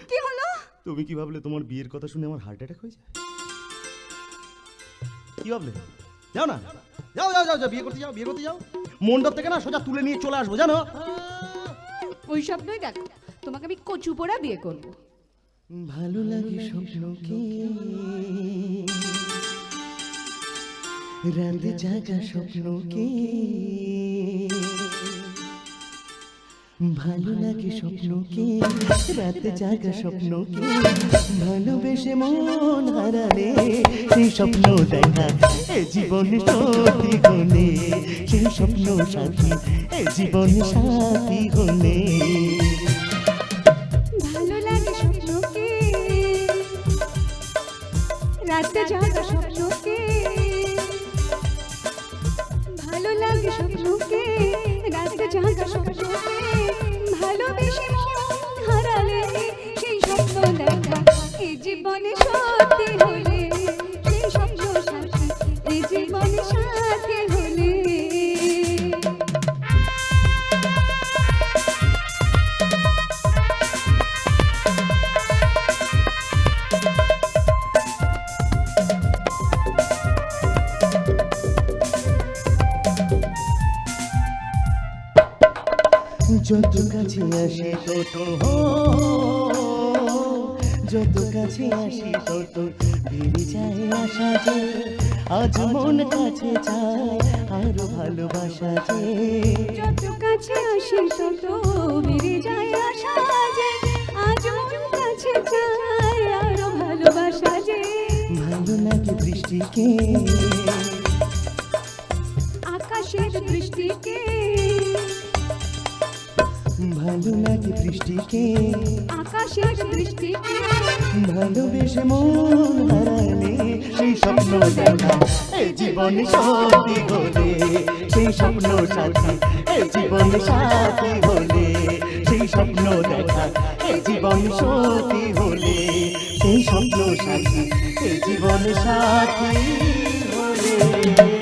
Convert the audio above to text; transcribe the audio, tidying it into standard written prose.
কি হলো? তুমি কি ভাবলে তোমার বিয়ের কথা শুনে আমার হার্ট অ্যাটাক হয়ে যায়? কি ভাবলে? যাও না, যাও যাও যাও, বিয়ে করতে যাও, বিয়ে করতে যাও। মণ্ডপ থেকে না সোজা তুলে নিয়ে চলে আসবো, জানো? ওই স্বপ্নই দেখো, তোমাকে আমি কচু পোড়া বিয়ে করব। ভালো লাগে স্বপ্নকে, রাতে জাগা স্বপ্নকে, ভালো লাগে স্বপ্নকে, রাতে জাগা স্বপ্নকে, ভালোবেসে মন হারালে সেই স্বপ্ন দেখা এ জীবন সত্যি হলে, সেই স্বপ্ন সাথী এ জীবন সাথী হলে। ভালো লাগে স্বপ্নকে, রাতে জাগা স্বপ্নকে, ভালো লাগে স্বপ্নকে, রাতে জাগা স্বপ্নকে, ভালোবেসে মন হারালে সেই স্বপ্ন দেখা এই জীবনে সত্যি হলে, সেই স্বপ্ন সাথী এই জীবনে সাথী হলে। যত কাছে আসি তত, যত কাছে আসি তত বেড়ে যায় আশা যে, আজ মন কাছে চায় আরো ভালোবাসা যে। যত কাছে আসি তত বেড়ে যায় আশা যে, আজ মন কাছে চায় আরো ভালোবাসা যে। ভালো লাগে বৃষ্টিকে, আকাশের দৃষ্টিকে, ভালো লাগে বৃষ্টিকে, আকাশের দৃষ্টিকে, ভালোবেসে মন হারালে সেই স্বপ্ন দেখা এ জীবনে সত্যি হলে, সেই স্বপ্ন সাথী এ জীবনে সাথী হলে, সেই স্বপ্ন দেখা এ জীবন সত্যি হলে, সেই স্বপ্ন সাথী এ জীবনে সাথী হলে।